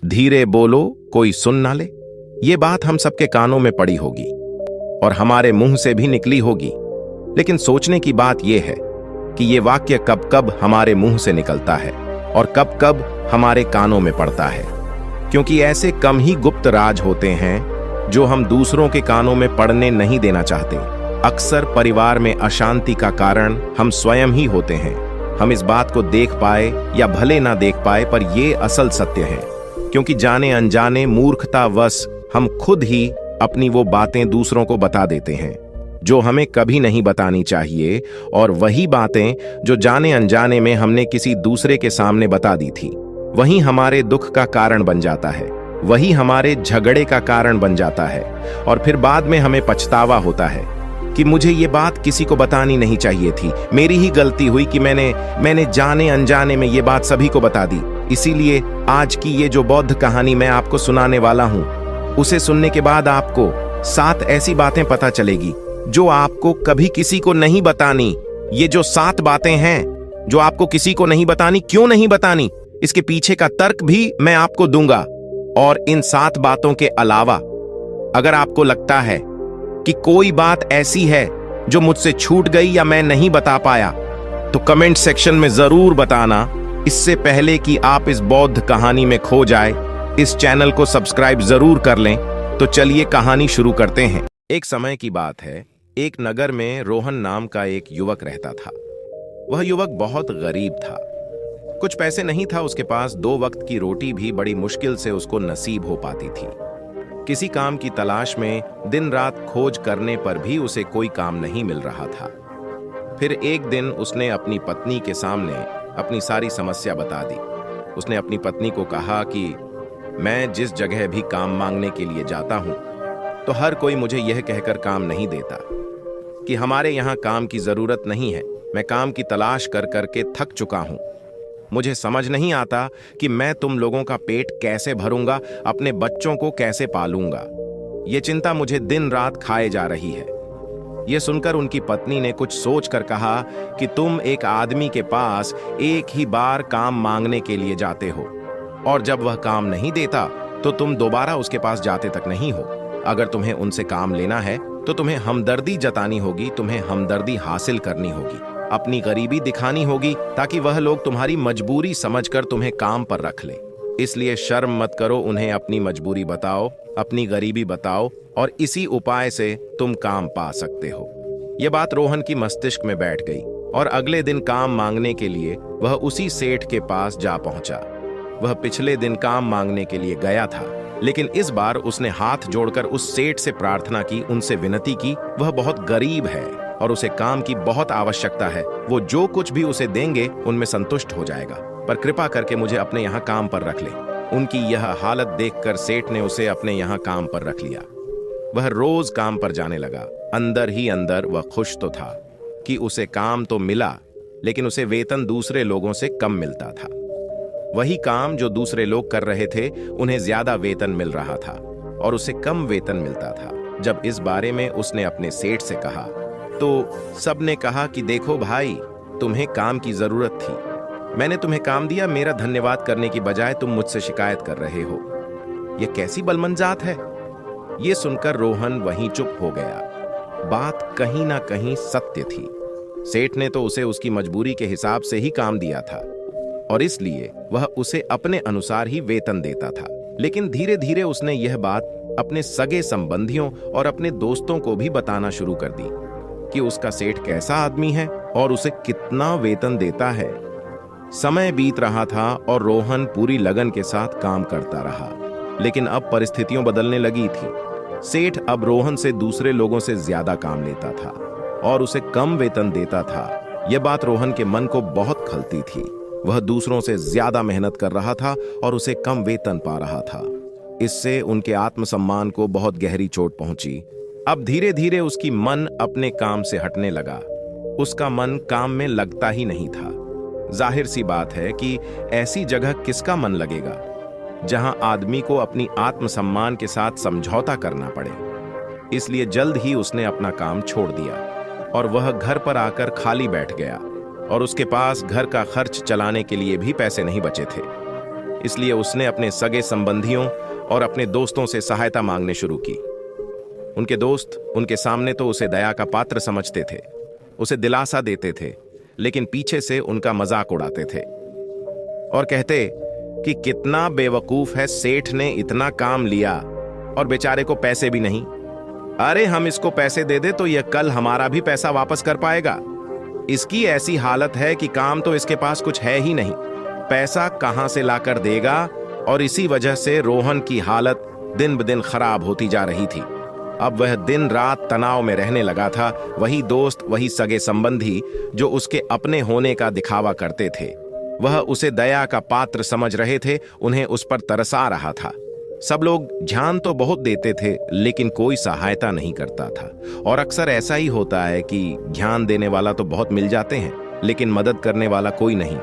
धीरे बोलो, कोई सुन ना ले। ये बात हम सबके कानों में पड़ी होगी और हमारे मुंह से भी निकली होगी, लेकिन सोचने की बात यह है कि ये वाक्य कब कब हमारे मुंह से निकलता है और कब कब हमारे कानों में पड़ता है, क्योंकि ऐसे कम ही गुप्त राज होते हैं जो हम दूसरों के कानों में पड़ने नहीं देना चाहते। अक्सर परिवार में अशांति का कारण हम स्वयं ही होते हैं। हम इस बात को देख पाए या भले ना देख पाए, पर यह असल सत्य है, क्योंकि जाने अनजाने मूर्खतावश हम खुद ही अपनी वो बातें दूसरों को बता देते हैं जो हमें कभी नहीं बतानी चाहिए, और वही बातें जो जाने अनजाने में हमने किसी दूसरे के सामने बता दी थी, वही हमारे दुख का कारण बन जाता है, वही हमारे झगड़े का कारण बन जाता है। और फिर बाद में हमें पछतावा होता है कि मुझे ये बात किसी को बतानी नहीं चाहिए थी, मेरी ही गलती हुई कि मैंने जाने अनजाने में ये बात सभी को बता दी। इसीलिए आज की ये जो बौद्ध कहानी मैं आपको सुनाने वाला हूं, उसे सुनने के बाद आपको 7 ऐसी बातें पता चलेगी जो आपको कभी किसी को नहीं बतानी। ये जो 7 बातें हैं जो आपको किसी को नहीं बतानी, क्यों नहीं बतानी, इसके पीछे का तर्क भी मैं आपको दूंगा। और इन 7 बातों के अलावा अगर आपको लगता है कि कोई बात ऐसी है जो मुझसे छूट गई या मैं नहीं बता पाया, तो कमेंट सेक्शन में जरूर बताना। इससे पहले कि आप इस बौद्ध कहानी में खो जाए, इस चैनल को सब्सक्राइब जरूर कर लें। तो चलिए कहानी शुरू करते हैं। एक समय की बात है, एक नगर में रोहन नाम का एक युवक रहता था। वह युवक बहुत गरीब था, कुछ पैसे नहीं था उसके पास, 2 वक्त की रोटी भी बड़ी मुश्किल से उसको नसीब हो पाती थी। किसी काम की तलाश में दिन रात खोज करने पर भी उसे कोई काम नहीं मिल रहा था। फिर एक दिन उसने अपनी पत्नी के सामने अपनी सारी समस्या बता दी। उसने अपनी पत्नी को कहा कि मैं जिस जगह भी काम मांगने के लिए जाता हूं, तो हर कोई मुझे यह कहकर काम नहीं देता कि हमारे यहाँ काम की जरूरत नहीं है। मैं काम की तलाश कर करके थक चुका हूं। मुझे समझ नहीं आता कि मैं तुम लोगों का पेट कैसे भरूंगा, अपने बच्चों को कैसे पालूंगा। ये चिंता मुझे दिन रात खाए जा रही है। यह सुनकर उनकी पत्नी ने कुछ सोच कर कहा कि तुम एक आदमी के पास एक ही बार काम मांगने के लिए जाते हो, और जब वह काम नहीं देता तो तुम दोबारा उसके पास जाते तक नहीं हो। अगर तुम्हें उनसे काम लेना है तो तुम्हें हमदर्दी जतानी होगी, तुम्हें हमदर्दी हासिल करनी होगी, अपनी गरीबी दिखानी होगी, ताकि वह लोग तुम्हारी मजबूरी समझकर तुम्हें काम पर रख ले। इसलिए शर्म मत करो, उन्हें अपनी मजबूरी बताओ, अपनी गरीबी बताओ, और इसी उपाय से तुम काम पा सकते हो। यह बात रोहन की मस्तिष्क में बैठ गई और अगले दिन काम मांगने के लिए वह उसी सेठ के पास जा पहुंचा। वह पिछले दिन काम मांगने के लिए गया था, लेकिन इस बार उसने हाथ जोड़कर उस सेठ से प्रार्थना की, उनसे विनती की। वह बहुत गरीब है और उसे काम की बहुत आवश्यकता है। वो जो कुछ भी उसे देंगे उनमें संतुष्ट हो जाएगा, पर कृपा करके मुझे अपने यहाँ काम पर रख ले। उनकी यह हालत देखकर सेठ ने उसे अपने यहाँ काम पर रख लिया। वह रोज काम पर जाने लगा। अंदर ही अंदर वह खुश तो था कि उसे काम तो मिला, लेकिन उसे वेतन दूसरे लोगों से कम मिलता था। वही काम जो दूसरे लोग कर रहे थे, उन्हें ज्यादा वेतन मिल रहा था और उसे कम वेतन मिलता था। जब इस बारे में उसने अपने सेठ से कहा, तो सबने कहा कि देखो भाई, तुम्हें काम की जरूरत थी, मैंने तुम्हें काम दिया, मेरा धन्यवाद करने की बजाय तुम मुझसे शिकायत कर रहे हो। यह कैसी बलमन जात है। यह सुनकर रोहन वहीं चुप हो गया। बात कहीं ना कहीं सत्य थी। सेठ ने तो उसे उसकी मजबूरी के हिसाब से ही काम दिया था और इसलिए वह उसे अपने अनुसार ही वेतन देता था। लेकिन धीरे धीरे उसने यह बात अपने सगे संबंधियों और अपने दोस्तों को भी बताना शुरू कर दी कि उसका सेठ कैसा आदमी है और उसे कितना वेतन देता है। समय बीत रहा था और रोहन पूरी लगन के साथ काम करता रहा, लेकिन अब परिस्थितियां बदलने लगी थी। सेठ अब रोहन से दूसरे लोगों से ज्यादा काम लेता था और उसे कम वेतन देता था। यह बात रोहन के मन को बहुत खलती थी। वह दूसरों से ज्यादा मेहनत कर रहा था और उसे कम वेतन पा रहा था। इससे उनके आत्मसम्मान को बहुत गहरी चोट पहुंची। अब धीरे धीरे उसकी मन अपने काम से हटने लगा। उसका मन काम में लगता ही नहीं था। जाहिर सी बात है कि ऐसी जगह किसका मन लगेगा जहां आदमी को अपनी आत्मसम्मान के साथ समझौता करना पड़े। इसलिए जल्द ही उसने अपना काम छोड़ दिया और वह घर पर आकर खाली बैठ गया और उसके पास घर का खर्च चलाने के लिए भी पैसे नहीं बचे थे। इसलिए उसने अपने सगे संबंधियों और अपने दोस्तों से सहायता मांगने शुरू की। उनके दोस्त उनके सामने तो उसे दया का पात्र समझते थे, उसे दिलासा देते थे, लेकिन पीछे से उनका मजाक उड़ाते थे और कहते कि कितना बेवकूफ है, सेठ ने इतना काम लिया और बेचारे को पैसे भी नहीं। अरे हम इसको पैसे दे दे तो यह कल हमारा भी पैसा वापस कर पाएगा। इसकी ऐसी हालत है कि काम तो इसके पास कुछ है ही नहीं, पैसा कहां से लाकर देगा। और इसी वजह से रोहन की हालत दिन ब दिन खराब होती जा रही थी। अब वह दिन रात तनाव में रहने लगा था। वही दोस्त, वही सगे संबंधी जो उसके अपने होने का दिखावा करते थे, वह उसे दया का पात्र समझ रहे थे, उन्हें उस पर तरसा रहा था। सब लोग ध्यान तो बहुत देते थे, लेकिन कोई सहायता नहीं करता था। और अक्सर ऐसा ही होता है कि ध्यान देने वाला तो बहुत मिल जाते हैं, लेकिन मदद करने वाला कोई नहीं।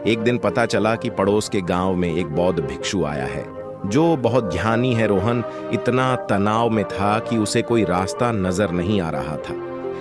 एक दिन पता चला कि पड़ोस के गांव में एक बौद्ध भिक्षु आया है, जो बहुत ध्यानी है। रोहन इतना तनाव में था कि उसे कोई रास्ता नजर नहीं आ रहा था,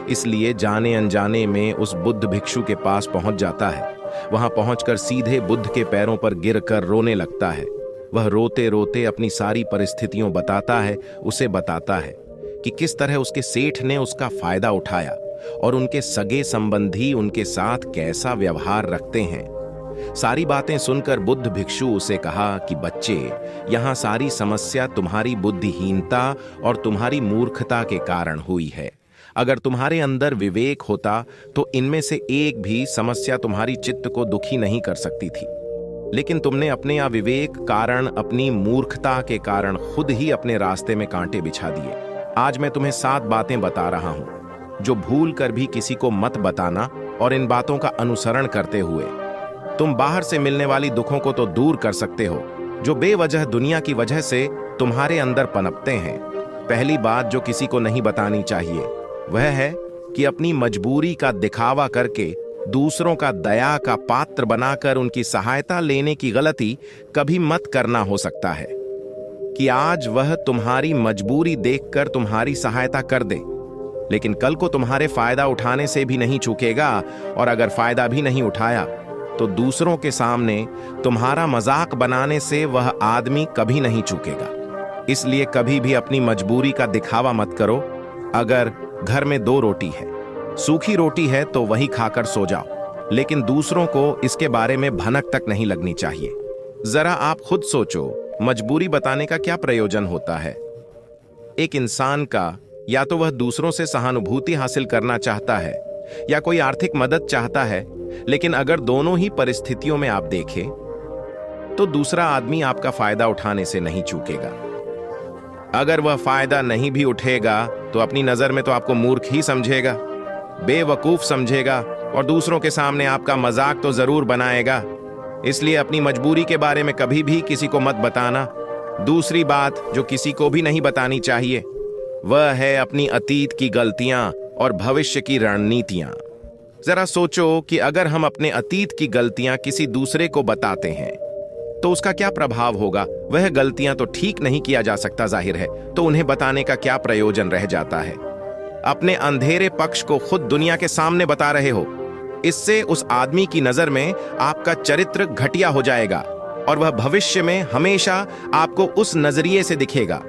इसलिए जाने अनजाने में उस बुद्ध भिक्षु के पास पहुंच जाता है। वहां पहुंचकर सीधे बुद्ध के पैरों पर गिरकर रोने लगता है। वह रोते रोते अपनी सारी परिस्थितियों बताता है, उसे बताता है कि किस तरह उसके सेठ ने उसका फायदा उठाया और उनके सगे संबंधी उनके साथ कैसा व्यवहार रखते हैं। सारी बातें सुनकर बुद्ध भिक्षु उसे कहा कि बच्चे, यहां सारी समस्या तुम्हारी बुद्धिहीनता और तुम्हारी मूर्खता के कारण हुई है। अगर तुम्हारे अंदर विवेक होता तो इनमें से एक भी समस्या तुम्हारी चित्त को दुखी नहीं कर सकती थी, लेकिन तुमने अपने अविवेक कारण, अपनी मूर्खता के कारण खुद ही अपने रास्ते में कांटे बिछा दिए। आज मैं तुम्हें 7 बातें बता रहा हूं जो भूल कर भी किसी को मत बताना, और इन बातों का अनुसरण करते हुए तुम बाहर से मिलने वाली दुखों को तो दूर कर सकते हो जो बेवजह दुनिया की वजह से तुम्हारे अंदर पनपते हैं। पहली बात जो किसी को नहीं बतानी चाहिए वह है कि अपनी मजबूरी का दिखावा करके दूसरों का दया का पात्र बनाकर उनकी सहायता लेने की गलती कभी मत करना। हो सकता है कि आज वह तुम्हारी मजबूरी देखकर तुम्हारी सहायता कर दे, लेकिन कल को तुम्हारे फायदा उठाने से भी नहीं चूकेगा, और अगर फायदा भी नहीं उठाया तो दूसरों के सामने तुम्हारा मजाक बनाने से वह आदमी कभी नहीं चूकेगा। इसलिए कभी भी अपनी मजबूरी का दिखावा मत करो। अगर घर में 2 रोटी है, सूखी रोटी है तो वही खाकर सो जाओ, लेकिन दूसरों को इसके बारे में भनक तक नहीं लगनी चाहिए। जरा आप खुद सोचो, मजबूरी बताने का क्या प्रयोजन होता है? एक इंसान का या तो वह दूसरों से सहानुभूति हासिल करना चाहता है या कोई आर्थिक मदद चाहता है, लेकिन अगर दोनों ही परिस्थितियों में आप देखें तो दूसरा आदमी आपका फायदा उठाने से नहीं चूकेगा। अगर वह फायदा नहीं भी उठेगा तो अपनी नजर में तो आपको मूर्ख ही समझेगा, बेवकूफ समझेगा, और दूसरों के सामने आपका मजाक तो जरूर बनाएगा। इसलिए अपनी मजबूरी के बारे में कभी भी किसी को मत बताना। दूसरी बात जो किसी को भी नहीं बतानी चाहिए वह है अपनी अतीत की गलतियां और भविष्य की रणनीतियां। जरा सोचो कि अगर हम अपने अतीत की गलतियां किसी दूसरे को बताते हैं तो उसका क्या प्रभाव होगा। वह गलतियां तो ठीक नहीं किया जा सकता, जाहिर है, तो उन्हें बताने का क्या प्रयोजन रह जाता है। अपने अंधेरे पक्ष को खुद दुनिया के सामने बता रहे हो, इससे उस आदमी की नजर में आपका चरित्र घटिया हो जाएगा और वह भविष्य में हमेशा आपको उस नजरिए से दिखेगा।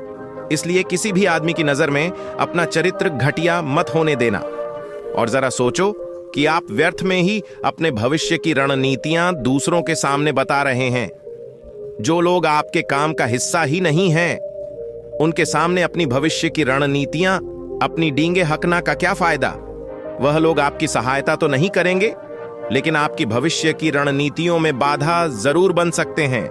इसलिए किसी भी आदमी की नजर में अपना चरित्र घटिया मत होने देना। और जरा सोचो कि आप व्यर्थ में ही अपने भविष्य की रणनीतियां दूसरों के सामने बता रहे हैं। जो लोग आपके काम का हिस्सा ही नहीं हैं, उनके सामने अपनी भविष्य की रणनीतियां, अपनी डींगे हकना का क्या फायदा? वह लोग आपकी सहायता तो नहीं करेंगे, लेकिन आपकी भविष्य की रणनीतियों में बाधा जरूर बन सकते हैं।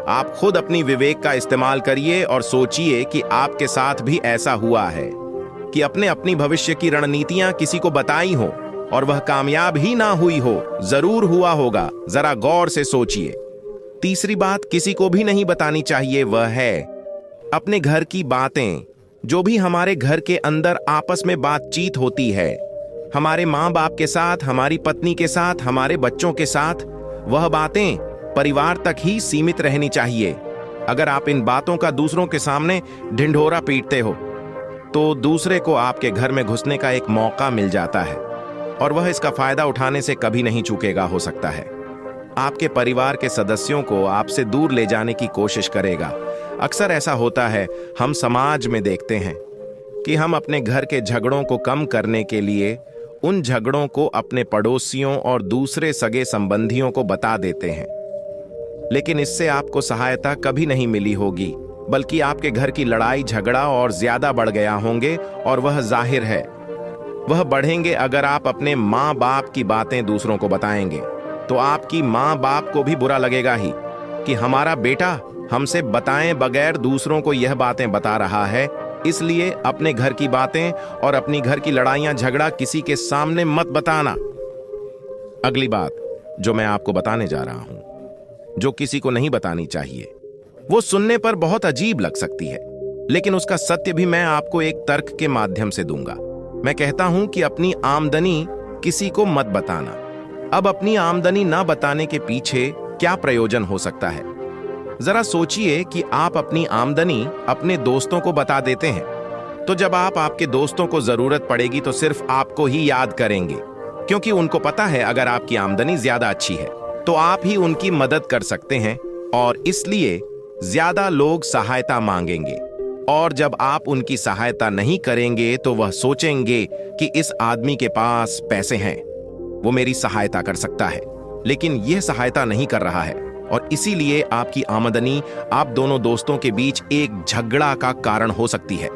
आप खुद अपनी विवेक का इस्तेमाल करिए और सोचिए कि आपके साथ भी ऐसा हुआ है कि अपने अपनी भविष्य की रणनीतियां किसी को बताई हो और वह कामयाब ही ना हुई हो। जरूर हुआ होगा, जरा गौर से सोचिए। तीसरी बात किसी को भी नहीं बतानी चाहिए वह है अपने घर की बातें। जो भी हमारे घर के अंदर आपस में बातचीत होती है, हमारे माँ बाप के साथ, हमारी पत्नी के साथ, हमारे बच्चों के साथ, वह बातें परिवार तक ही सीमित रहनी चाहिए। अगर आप इन बातों का दूसरों के सामने ढिंढोरा पीटते हो तो दूसरे को आपके घर में घुसने का एक मौका मिल जाता है और वह इसका फायदा उठाने से कभी नहीं चूकेगा, हो सकता है। आपके परिवार के सदस्यों को आपसे दूर ले जाने की कोशिश करेगा। अक्सर ऐसा होता है, हम समाज में देखते हैं कि हम अपने घर के झगड़ों को कम करने के लिए उन झगड़ों को अपने पड़ोसियों और दूसरे सगे संबंधियों को बता देते हैं। लेकिन इससे आपको सहायता कभी नहीं मिली होगी, बल्कि आपके घर की लड़ाई झगड़ा और ज्यादा बढ़ गया होंगे, और वह जाहिर है वह बढ़ेंगे अगर आप अपने माँ बाप की बातें दूसरों को बताएंगे। तो आपकी माँ बाप को भी बुरा लगेगा ही कि हमारा बेटा हमसे बताएं बगैर दूसरों को यह बातें बता रहा है, इसलिए अपने घर की बातें और अपनी घर की लड़ाइयां झगड़ा किसी के सामने मत बताना। अगली बात जो मैं आपको बताने जा रहा हूं, जो किसी को नहीं बतानी चाहिए, वो सुनने पर बहुत अजीब लग सकती है, लेकिन उसका सत्य भी मैं आपको एक तर्क के माध्यम से दूंगा। मैं कहता हूं कि अपनी आमदनी किसी को मत बताना। अब अपनी आमदनी ना बताने के पीछे क्या प्रयोजन हो सकता है? जरा सोचिए कि आप अपनी आमदनी अपने दोस्तों को बता देते हैं, तो जब आपके दोस्तों को जरूरत पड़ेगी तो सिर्फ आपको ही याद करेंगे, क्योंकि उनको पता है अगर आपकी आमदनी ज्यादा अच्छी है तो आप ही उनकी मदद कर सकते हैं, और इसलिए ज्यादा लोग सहायता मांगेंगे। और जब आप उनकी सहायता नहीं करेंगे तो वह सोचेंगे कि इस आदमी के पास पैसे हैं, वो मेरी सहायता कर सकता है, लेकिन यह सहायता नहीं कर रहा है, और इसीलिए आपकी आमदनी आप दोनों दोस्तों के बीच एक झगड़ा का कारण हो सकती है।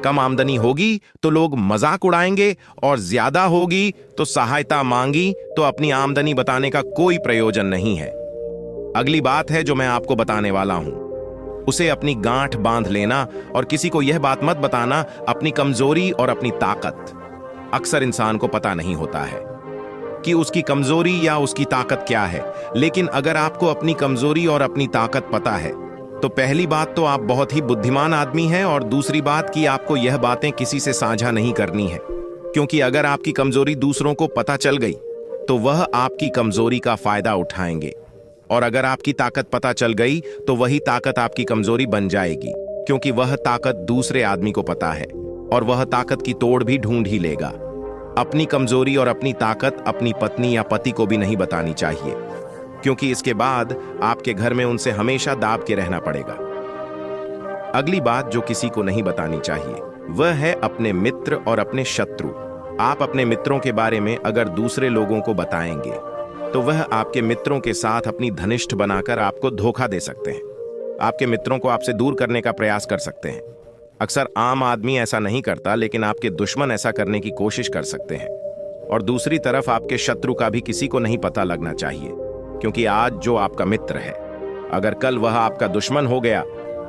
कम आमदनी होगी तो लोग मजाक उड़ाएंगे, और ज्यादा होगी तो सहायता मांगी तो अपनी आमदनी बताने का कोई प्रयोजन नहीं है। अगली बात है जो मैं आपको बताने वाला हूं, उसे अपनी गांठ बांध लेना और किसी को यह बात मत बताना, अपनी कमजोरी और अपनी ताकत। अक्सर इंसान को पता नहीं होता है कि उसकी कमजोरी या उसकी ताकत क्या है, लेकिन अगर आपको अपनी कमजोरी और अपनी ताकत पता है तो पहली बात तो आप बहुत ही बुद्धिमान आदमी हैं, और दूसरी बात कि आपको यह बातें किसी से साझा नहीं करनी है, क्योंकि अगर आपकी कमजोरी दूसरों को पता चल गई तो वह आपकी कमजोरी का फायदा उठाएंगे, और अगर आपकी ताकत पता चल गई तो वही ताकत आपकी कमजोरी बन जाएगी, क्योंकि वह ताकत दूसरे आदमी को पता है और वह ताकत की तोड़ भी ढूंढ ही लेगा। अपनी कमजोरी और अपनी ताकत अपनी पत्नी या पति को भी नहीं बतानी चाहिए, क्योंकि इसके बाद आपके घर में उनसे हमेशा दाब के रहना पड़ेगा। अगली बात जो किसी को नहीं बतानी चाहिए वह है अपने मित्र और अपने शत्रु। आप अपने मित्रों के बारे में अगर दूसरे लोगों को बताएंगे तो वह आपके मित्रों के साथ अपनी घनिष्ठ बनाकर आपको धोखा दे सकते हैं, आपके मित्रों को आपसे दूर करने का प्रयास कर सकते हैं। अक्सर आम आदमी ऐसा नहीं करता, लेकिन आपके दुश्मन ऐसा करने की कोशिश कर सकते हैं। और दूसरी तरफ आपके शत्रु का भी किसी को नहीं पता लगना चाहिए, क्योंकि आज जो आपका मित्र है, अगर कल वह आपका दुश्मन हो गया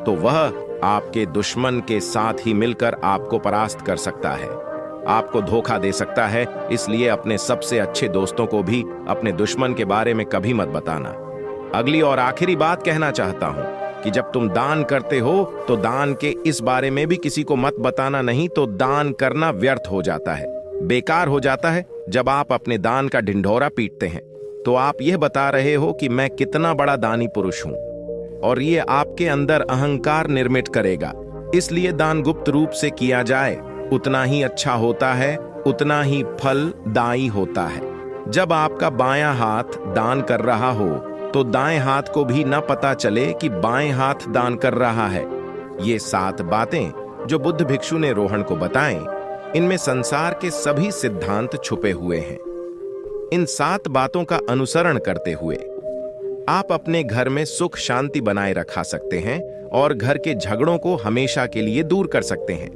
तो वह आपके दुश्मन के साथ ही मिलकर आपको परास्त कर सकता है, आपको धोखा दे सकता है। इसलिए अपने सबसे अच्छे दोस्तों को भी अपने दुश्मन के बारे में कभी मत बताना। अगली और आखिरी बात कहना चाहता हूं कि जब तुम दान करते हो तो दान के इस बारे में भी किसी को मत बताना, नहीं तो दान करना व्यर्थ हो जाता है, बेकार हो जाता है। जब आप अपने दान का ढिंढोरा पीटते हैं तो आप यह बता रहे हो कि मैं कितना बड़ा दानी पुरुष हूं, और ये आपके अंदर अहंकार निर्मित करेगा। इसलिए दान गुप्त रूप से किया जाए उतना ही अच्छा होता है, उतना ही फलदायी होता है। जब आपका बायां हाथ दान कर रहा हो तो दाएं हाथ को भी न पता चले कि बाएं हाथ दान कर रहा है। ये 7 बातें जो बुद्ध भिक्षु ने रोहन को बताएं, इनमें संसार के सभी सिद्धांत छुपे हुए हैं। इन 7 बातों का अनुसरण करते हुए आप अपने घर में सुख शांति बनाए रखा सकते हैं और घर के झगड़ों को हमेशा के लिए दूर कर सकते हैं।